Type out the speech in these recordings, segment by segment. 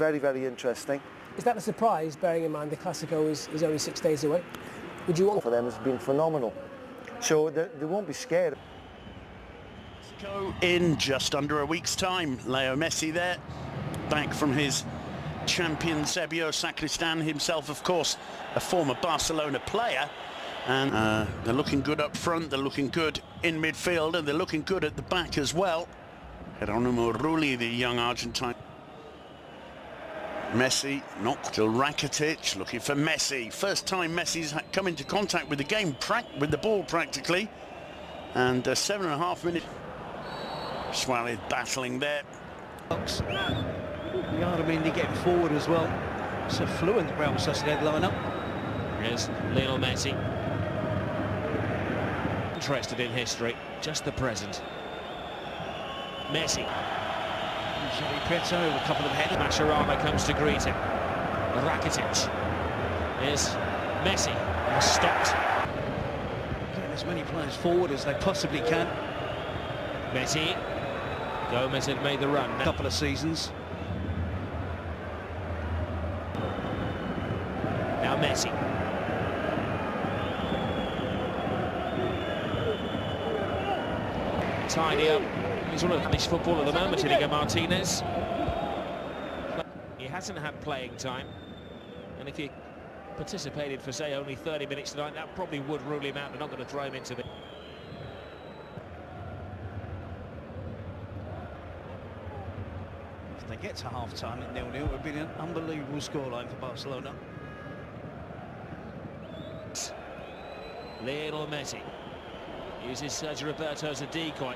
very, very interesting. Is that a surprise, bearing in mind the Clásico is only 6 days away? Would you want... For them, it's been phenomenal. So they won't be scared. In just under a week's time, Leo Messi there, back from his champion Sebio Sacristan, himself of course a former Barcelona player, and they're looking good up front, they're looking good in midfield, and they're looking good at the back as well. Geronimo Rulli, the young Argentine. Messi, not still Rakitic, looking for Messi. First time Messi's come into contact with the game, with the ball practically, and 7.5 minutes. Suarez battling there. Yardamin getting forward as well. So fluent Real Sociedad line up. Here's Lionel Messi. Interested in history, just the present. Messi. Xavi Prieto, a couple of headers. Mascherano comes to greet him. Rakitic. Here's Messi. Stopped. Getting as many players forward as they possibly can. Messi. Gomez had made the run. A couple of seasons. Now Messi. Tidy up. He's all of Spanish football at the moment, Inigo Martinez. He hasn't had playing time, and if he participated for, say, only 30 minutes tonight, that probably would rule him out. They're not going to throw him into the... If they get to half-time at 0-0, it would be an unbelievable scoreline for Barcelona. Lionel Messi uses Sergio Roberto as a decoy.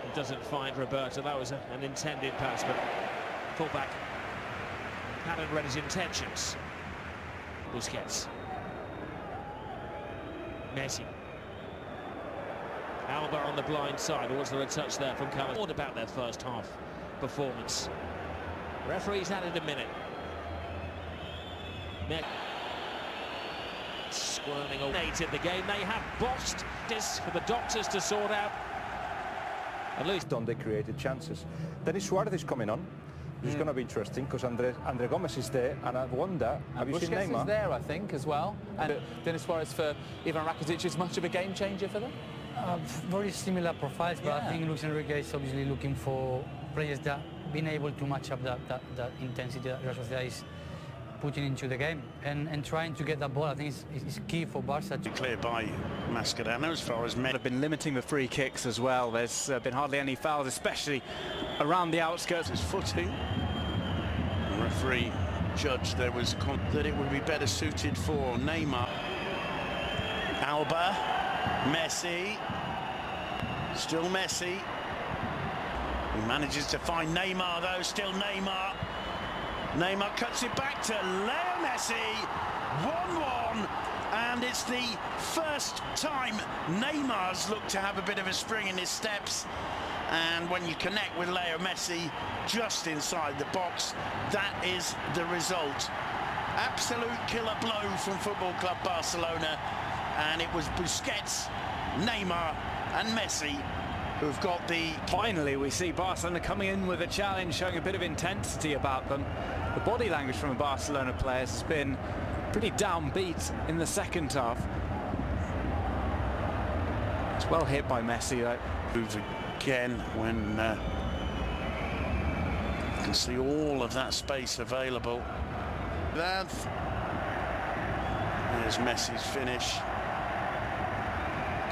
He doesn't find Roberto. That was an intended pass, but fullback hadn't read his intentions. Busquets. Messi. Alba on the blind side. Or was there a touch there from Carlos? What about their first half performance? Referee's added a minute. Squirming away in the game. They have bossed this for the doctors to sort out. At least they created chances. Then Suarez is coming on. It's going to be interesting because Andre Gomez is there, and I wonder, have you seen Neymar? Busquets is there, I think, as well. And Denis Suarez for Ivan Rakitic is much of a game changer for them? Very similar profiles, but I think Luis Enrique is obviously looking for players that been able to match up that intensity that Real Sociedad is putting into the game, and trying to get that ball. I think is key for Barca. Cleared by Mascherano as far as men have been limiting the free kicks as well. There's been hardly any fouls, especially around the outskirts. His footing. The referee judged there was that it would be better suited for Neymar. Alba, Messi, still Messi. He manages to find Neymar though, still Neymar. Neymar cuts it back to Leo Messi, 1-1, and it's the first time Neymar's looked to have a bit of a spring in his steps, and when you connect with Leo Messi just inside the box, that is the result. Absolute killer blow from Football Club Barcelona, and it was Busquets, Neymar and Messi who've got the... Finally, we see Barcelona coming in with a challenge, showing a bit of intensity about them. The body language from the Barcelona players has been pretty downbeat in the second half. It's well hit by Messi, though. Moves again when you can see all of that space available. There's Messi's finish.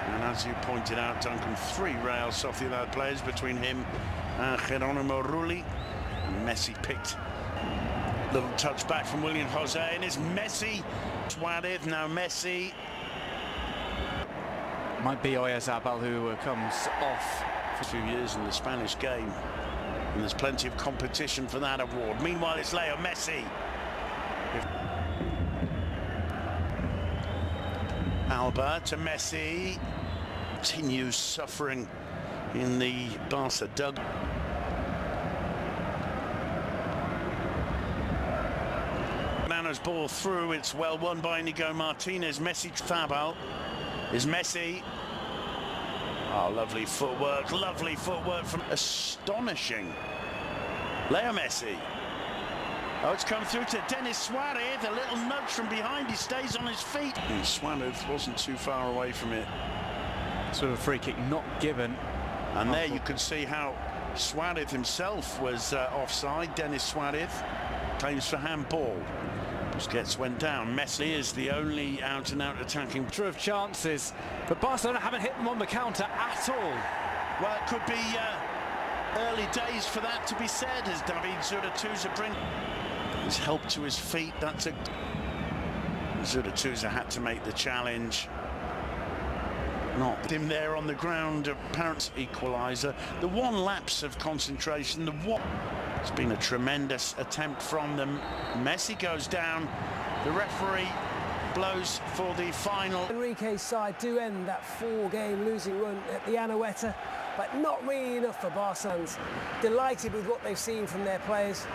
And as you pointed out, Duncan, 3 Real Sociedad players between him and Geronimo Rulli. And Messi picked. Little touch back from William Jose, and it's Messi. Suarez, now Messi. Might be Oyarzabal who comes off for 2 years in the Spanish game. And there's plenty of competition for that award. Meanwhile, it's Leo Messi. Alba to Messi. Continues suffering in the Barca dug. Nano's ball through, it's well won by Inigo Martinez. Messi Fabal is Messi. Oh, lovely footwork from astonishing Leo Messi. Oh, it's come through to Denis Suarez. A little nudge from behind. He stays on his feet. And Suarez wasn't too far away from it. Sort of a free kick not given. And there you can see how Suarez himself was offside. Denis Suarez claims for handball. Busquets went down. Messi is the only out-and-out attacking. Of chances, but Barcelona haven't hit them on the counter at all. Well, it could be early days for that to be said, as David Zuratouza brings his help to his feet. That's a Zuratouza had to make the challenge. Not him there on the ground, apparent equaliser. The one lapse of concentration, it's been a tremendous attempt from them. Messi goes down. The referee blows for the final. Enrique's side do end that 4-game losing run at the Anoeta, but not really enough for Barcelona. Delighted with what they've seen from their players.